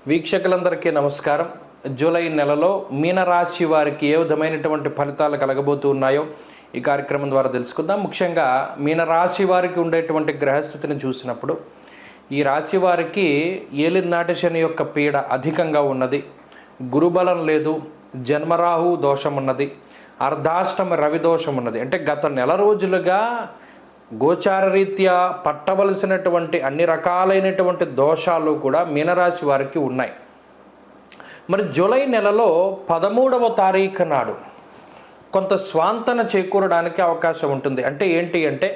వీక్షకులందరికీ నమస్కారం. జూలై నెలలో మీనరాశి వారికి ఏ విధమైనటువంటి ఫలితాలు కలగబోతూ ఉన్నాయో ఈ కార్యక్రమం ద్వారా తెలుసుకుందాం. ముఖ్యంగా మీనరాశి వారికి ఉండేటువంటి గ్రహస్థితిని చూసినప్పుడు ఈ రాశి వారికి ఏలినాటి శని యొక్క పీడ అధికంగా ఉన్నది, గురుబలం లేదు, జన్మరాహు దోషం ఉన్నది, అర్ధాష్టమ రవి దోషం ఉన్నది. అంటే గత నెల రోజులుగా గోచారరీత్యా పట్టవలసినటువంటి అన్ని రకాలైనటువంటి దోషాలు కూడా మీనరాశి వారికి ఉన్నాయి. మరి జూలై నెలలో 13వ తారీఖు నాడు కొంత స్వాంతన చేకూరడానికి అవకాశం ఉంటుంది. అంటే ఏంటి అంటే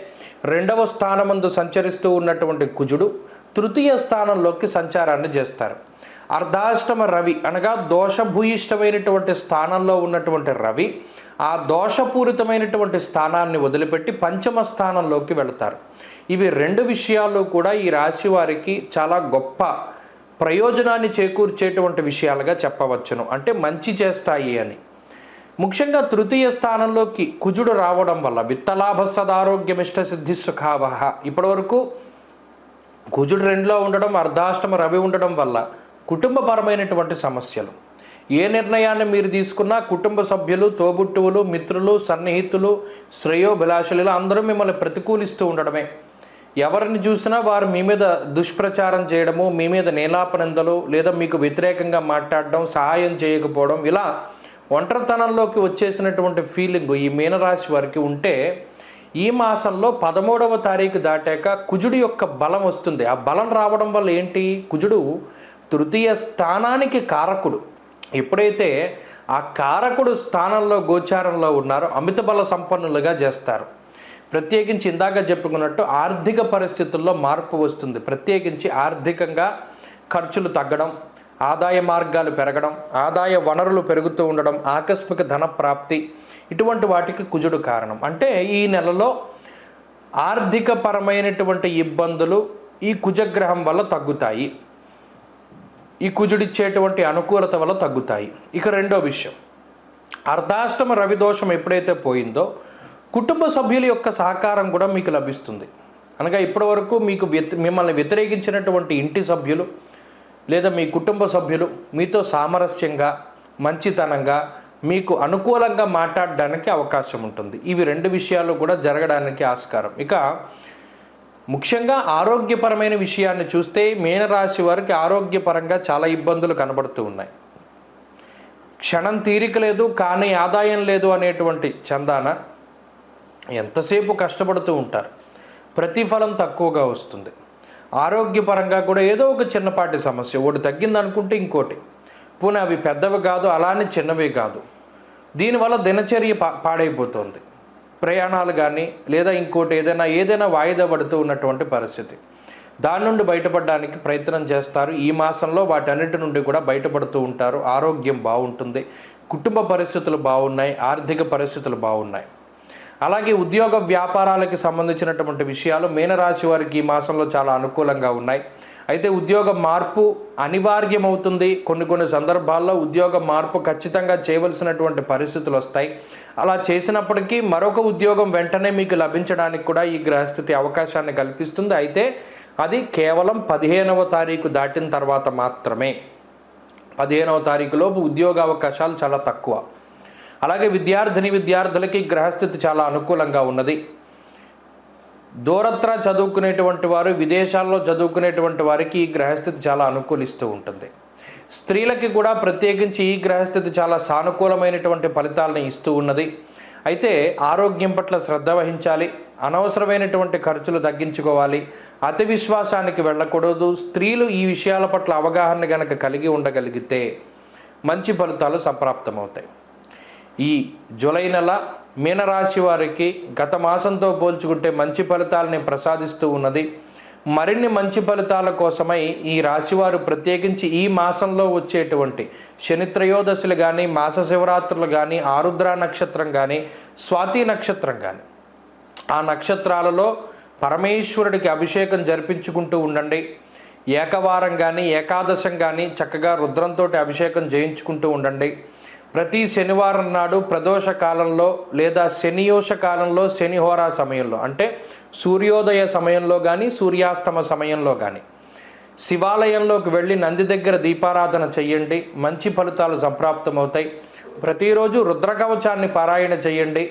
2వ స్థానమందు సంచరిస్తూ ఉన్నటువంటి కుజుడు తృతీయ స్థానంలోకి సంచారాన్ని చేస్తారు. అర్ధాష్టమ రవి అనగా దోషభూయిష్టమైనటువంటి స్థానంలో ఉన్నటువంటి రవి ఆ దోషపూరితమైనటువంటి స్థానాన్ని వదిలిపెట్టి పంచమ స్థానంలోకి వెళతారు. ఇవి రెండు విషయాలు కూడా ఈ రాశి వారికి చాలా గొప్ప ప్రయోజనాన్ని చేకూర్చేటువంటి విషయాలుగా చెప్పవచ్చును. అంటే మంచి చేస్తాయి అని. ముఖ్యంగా తృతీయ స్థానంలోకి కుజుడు రావడం వల్ల విత్తలాభ సదారోగ్యమిష్ట సిద్ధి సుఖావహ. ఇప్పటివరకు కుజుడు 2లో ఉండడం, అర్ధాష్టమ రవి ఉండడం వల్ల కుటుంబపరమైనటువంటి సమస్యలు, ఏ నిర్ణయాన్ని మీరు తీసుకున్నా కుటుంబ సభ్యులు, తోబుట్టువులు, మిత్రులు, సన్నిహితులు, శ్రేయోభిలాషులు అందరూ మిమ్మల్ని ప్రతికూలిస్తూ ఉండడమే. ఎవరిని చూసినా వారు మీ మీద దుష్ప్రచారం చేయడము, మీ మీద నీలాపనిందలు లేదా మీకు వ్యతిరేకంగా మాట్లాడడం, సహాయం చేయకపోవడం, ఇలా ఒంటరితనంలోకి వచ్చేసినటువంటి ఫీలింగ్ ఈ మీనరాశి వారికి ఉంటే ఈ మాసంలో 13వ తారీఖు దాటాక కుజుడి యొక్క బలం వస్తుంది. ఆ బలం రావడం వల్ల ఏంటి, కుజుడు తృతీయ స్థానానికి కారకుడు. ఎప్పుడైతే ఆ కారకుడు స్థానంలో గోచారంలో ఉన్నారో అమిత బల సంపన్నులుగా చేస్తారు. ప్రత్యేకించి ఇందాక చెప్పుకున్నట్టు ఆర్థిక పరిస్థితుల్లో మార్పు వస్తుంది. ప్రత్యేకించి ఆర్థికంగా ఖర్చులు తగ్గడం, ఆదాయ మార్గాలు పెరగడం, ఆదాయ వనరులు పెరుగుతూ ఉండడం, ఆకస్మిక ధన ప్రాప్తి, ఇటువంటి వాటికి కుజుడు కారణం. అంటే ఈ నెలలో ఆర్థిక పరమైనటువంటి ఇబ్బందులు ఈ కుజగ్రహం వల్ల తగ్గుతాయి, ఈ కుజుడిచ్చేటువంటి అనుకూలత వల్ల తగ్గుతాయి. ఇక రెండో విషయం, అర్ధాష్టమ రవి దోషం ఎప్పుడైతే పోయిందో కుటుంబ సభ్యుల యొక్క సహకారం కూడా మీకు లభిస్తుంది. అనగా ఇప్పటివరకు మీకు మిమ్మల్ని వ్యతిరేకించినటువంటి ఇంటి సభ్యులు లేదా మీ కుటుంబ సభ్యులు మీతో సామరస్యంగా, మంచితనంగా, మీకు అనుకూలంగా మాట్లాడడానికి అవకాశం ఉంటుంది. ఇవి రెండు విషయాలు కూడా జరగడానికి ఆస్కారం. ఇక ముఖ్యంగా ఆరోగ్యపరమైన విషయాన్ని చూస్తే మీనరాశి వారికి ఆరోగ్యపరంగా చాలా ఇబ్బందులు కనబడుతూ ఉన్నాయి. క్షణం తీరిక లేదు, కానీ ఆదాయం లేదు అనేటువంటి చందాన ఎంతసేపు కష్టపడుతూ ఉంటారు, ప్రతిఫలం తక్కువగా వస్తుంది. ఆరోగ్యపరంగా కూడా ఏదో ఒక చిన్నపాటి సమస్య, ఒకటి తగ్గిందనుకుంటే ఇంకోటి, పోనీ అవి పెద్దవి కాదు, అలానే చిన్నవి కాదు. దీనివల్ల దినచర్య పాడైపోతుంది. ప్రయాణాలు కానీ లేదా ఇంకోటి ఏదైనా వాయిదా పడుతూ ఉన్నటువంటి పరిస్థితి, దాని నుండి బయటపడడానికి ప్రయత్నం చేస్తారు. ఈ మాసంలో వాటన్నిటి నుండి కూడా బయటపడుతూ ఉంటారు. ఆరోగ్యం బాగుంటుంది, కుటుంబ పరిస్థితులు బాగున్నాయి, ఆర్థిక పరిస్థితులు బాగున్నాయి. అలాగే ఉద్యోగ వ్యాపారాలకి సంబంధించినటువంటి విషయాలు మీనరాశి వారికి ఈ మాసంలో చాలా అనుకూలంగా ఉన్నాయి. అయితే ఉద్యోగ మార్పు అనివార్యమవుతుంది. కొన్ని సందర్భాల్లో ఉద్యోగ మార్పు ఖచ్చితంగా చేయవలసినటువంటి పరిస్థితులు వస్తాయి. అలా చేసినప్పటికీ మరొక ఉద్యోగం వెంటనే మీకు లభించడానికి కూడా ఈ గ్రహస్థితి అవకాశాన్ని కల్పిస్తుంది. అయితే అది కేవలం 15వ తారీఖు దాటిన తర్వాత మాత్రమే. 15వ తారీఖులోపు ఉద్యోగ అవకాశాలు చాలా తక్కువ. అలాగే విద్యార్థులకి గ్రహస్థితి చాలా అనుకూలంగా ఉన్నది. దూరత్ర చదువుకునేటువంటి వారు, విదేశాల్లో చదువుకునేటువంటి వారికి ఈ గ్రహస్థితి చాలా అనుకూలిస్తూ ఉంటుంది. స్త్రీలకి కూడా ప్రత్యేకించి ఈ గ్రహస్థితి చాలా సానుకూలమైనటువంటి ఫలితాలను ఇస్తూ ఉన్నది. అయితే ఆరోగ్యం పట్ల శ్రద్ధ వహించాలి, అనవసరమైనటువంటి ఖర్చులు తగ్గించుకోవాలి, అతి విశ్వాసానికి వెళ్ళకూడదు. స్త్రీలు ఈ విషయాల పట్ల అవగాహన కనుక కలిగి ఉండగలిగితే మంచి ఫలితాలు సంప్రాప్తమవుతాయి. ఈ జూలై నెల మీనరాశి వారికి గత మాసంతో పోల్చుకుంటే మంచి ఫలితాలని ప్రసాదిస్తూ ఉన్నది. మరిన్ని మంచి ఫలితాల కోసమై ఈ రాశివారు ప్రత్యేకించి ఈ మాసంలో వచ్చేటువంటి శనిత్రయోదశులు కానీ, మాస శివరాత్రులు కానీ, ఆరుద్ర నక్షత్రం కానీ, స్వాతి నక్షత్రం కానీ, ఆ నక్షత్రాలలో పరమేశ్వరుడికి అభిషేకం జరిపించుకుంటూ ఉండండి. ఏకవారం కానీ, ఏకాదశం కానీ చక్కగా రుద్రంతో అభిషేకం చేయించుకుంటూ ఉండండి. ప్రతి శనివారం నాడు ప్రదోష కాలంలో లేదా శనియోష కాలంలో, శనిహోరా సమయంలో, అంటే సూర్యోదయ సమయంలో కానీ, సూర్యాస్తమ సమయంలో కానీ శివాలయంలోకి వెళ్ళి నంది దగ్గర దీపారాధన చెయ్యండి, మంచి ఫలితాలు సంప్రాప్తమవుతాయి. ప్రతిరోజు రుద్రకవచాన్ని పారాయణ చేయండి.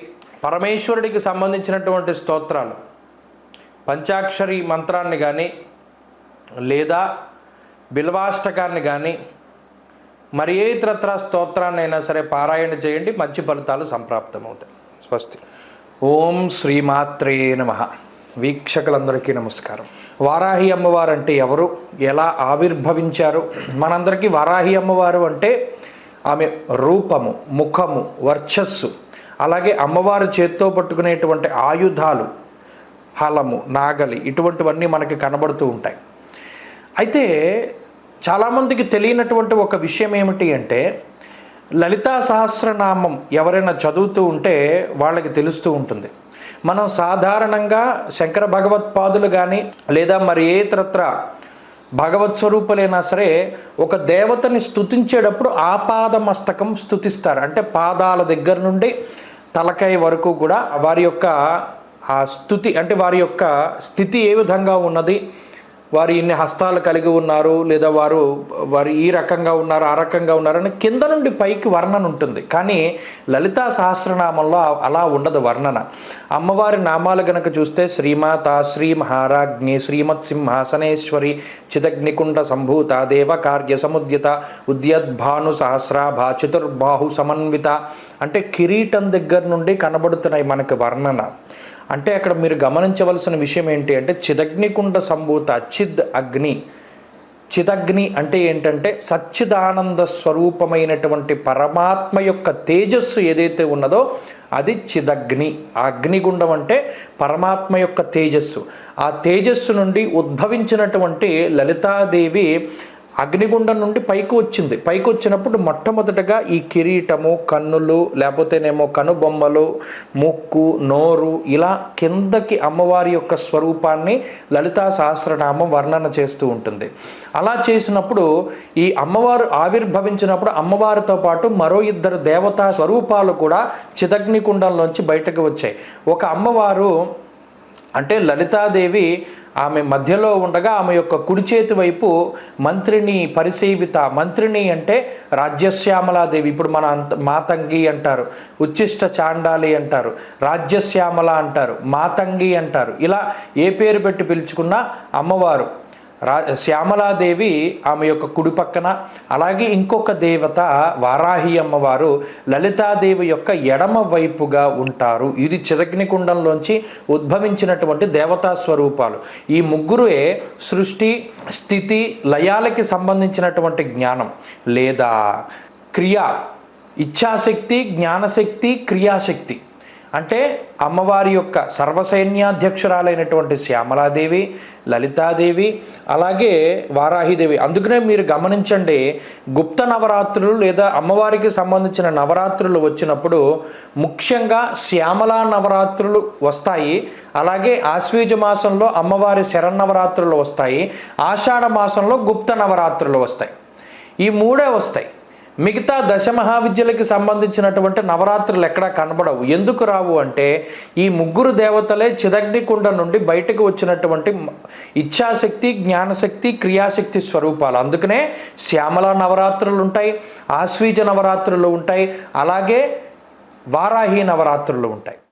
పరమేశ్వరుడికి సంబంధించినటువంటి స్తోత్రాలు, పంచాక్షరి మంత్రాన్ని కానీ లేదా బిల్వాష్టకాన్ని కానీ మరి ఏ ఇతరత్ర స్తోత్రాన్ని అయినా సరే పారాయణ చేయండి, మంచి ఫలితాలు సంప్రాప్తమవుతాయి. స్వస్తి. ఓం శ్రీమాత్రే నమః. వీక్షకులందరికీ నమస్కారం. వారాహి అమ్మవారు అంటే ఎవరు, ఎలా ఆవిర్భవించారు? మనందరికీ వారాహి అమ్మవారు అంటే ఆమె రూపము, ముఖము, వర్చస్సు, అలాగే అమ్మవారు చేత్తో పట్టుకునేటువంటి ఆయుధాలు, హలము, నాగలి, ఇటువంటివన్నీ మనకి కనబడుతూ ఉంటాయి. అయితే చాలామందికి తెలియనటువంటి ఒక విషయం ఏమిటి అంటే, లలితా సహస్రనామం ఎవరైనా చదువుతూ ఉంటే వాళ్ళకి తెలుస్తూ ఉంటుంది. మనం సాధారణంగా శంకర భగవత్పాదులు కానీ లేదా మరి ఏ ఇతరత్ర భగవత్ స్వరూపులైనా సరే ఒక దేవతని స్తుతించేటప్పుడు ఆపాద మస్తకం స్తుతిస్తారు. అంటే పాదాల దగ్గర నుండి తలకాయ వరకు కూడా వారి యొక్క ఆ స్తుతి, అంటే వారి యొక్క స్థితి ఏ విధంగా ఉన్నది, వారు ఇన్ని హస్తాలు కలిగి ఉన్నారు, లేదా వారు ఈ రకంగా ఉన్నారు, ఆ రకంగా ఉన్నారని కింద నుండి పైకి వర్ణన ఉంటుంది. కానీ లలితా సహస్రనామంలో అలా ఉండదు వర్ణన. అమ్మవారి నామాలు గనక చూస్తే శ్రీమాత, శ్రీ మహారాజ్ఞి, శ్రీమత్ సింహాసనేశ్వరి, చిదగ్నికుండ సంభూత, దేవకార్య సముద్యత, ఉద్యద్భాను సహస్రాభ, చతుర్బాహు సమన్విత, అంటే కిరీటం దగ్గర నుండి కనబడుతున్నాయి మనకు వర్ణన. అంటే అక్కడ మీరు గమనించవలసిన విషయం ఏంటి అంటే, చిదగ్నికుండ సంభూత, చిద్ అగ్ని. చిదగ్ని అంటే ఏంటంటే సచ్చిదానంద స్వరూపమైనటువంటి పరమాత్మ యొక్క తేజస్సు ఏదైతే ఉన్నదో అది చిదగ్ని. ఆ అగ్నిగుండం అంటే పరమాత్మ యొక్క తేజస్సు. ఆ తేజస్సు నుండి ఉద్భవించినటువంటి లలితాదేవి అగ్నిగుండం నుండి పైకి వచ్చింది. పైకి వచ్చినప్పుడు మొట్టమొదటగా ఈ కిరీటము, కన్నులు, లేకపోతేనేమో కనుబొమ్మలు, ముక్కు, నోరు, ఇలా కిందకి అమ్మవారి యొక్క స్వరూపాన్ని లలితా సహస్రనామం వర్ణన చేస్తూ ఉంటుంది. అలా చేసినప్పుడు ఈ అమ్మవారు ఆవిర్భవించినప్పుడు అమ్మవారితో పాటు మరో ఇద్దరు దేవతా స్వరూపాలు కూడా చిదగ్నికుండంలోంచి బయటకు వచ్చాయి. ఒక అమ్మవారు అంటే లలితాదేవి ఆమె మధ్యలో ఉండగా ఆమె యొక్క కుడి చేతి వైపు మంత్రిని పరిసేవిత. మంత్రిని అంటే రాజ్యశ్యామలాదేవి. ఇప్పుడు మన మాతంగి అంటారు, ఉచ్చిష్ట చాండాలి అంటారు, రాజ్యశ్యామల అంటారు, మాతంగి అంటారు. ఇలా ఏ పేరు పెట్టి పిలుచుకున్నా అమ్మవారు శ్యామలాదేవి ఆమె యొక్క కుడి పక్కన, అలాగే ఇంకొక దేవత వారాహి అమ్మవారు లలితాదేవి యొక్క ఎడమ వైపుగా ఉంటారు. ఇది చిదగ్నికుండంలోంచి ఉద్భవించినటువంటి దేవతా స్వరూపాలు. ఈ ముగ్గురే సృష్టి, స్థితి, లయాలకి సంబంధించినటువంటి జ్ఞానం లేదా క్రియ, ఇచ్ఛాశక్తి, జ్ఞానశక్తి, క్రియాశక్తి. అంటే అమ్మవారి యొక్క సర్వసైన్యాధ్యక్షురాలైనటువంటి శ్యామలాదేవి, లలితాదేవి, అలాగే వారాహిదేవి. అందుకనే మీరు గమనించండి, గుప్త నవరాత్రులు లేదా అమ్మవారికి సంబంధించిన నవరాత్రులు వచ్చినప్పుడు ముఖ్యంగా శ్యామలా నవరాత్రులు వస్తాయి. అలాగే ఆశ్వీజ మాసంలో అమ్మవారి శరన్నవరాత్రులు వస్తాయి. ఆషాఢ మాసంలో గుప్త నవరాత్రులు వస్తాయి. ఈ మూడే వస్తాయి. మిగతా దశమహావిద్యలకి సంబంధించినటువంటి నవరాత్రులు ఎక్కడా కనబడవు. ఎందుకు రావు అంటే ఈ ముగ్గురు దేవతలే చిదగ్నికుండ నుండి బయటకు వచ్చినటువంటి ఇచ్ఛాశక్తి, జ్ఞానశక్తి, క్రియాశక్తి స్వరూపాలు. అందుకనే శ్యామల నవరాత్రులు ఉంటాయి, ఆశ్వీజ నవరాత్రులు ఉంటాయి, అలాగే వారాహి నవరాత్రులు ఉంటాయి.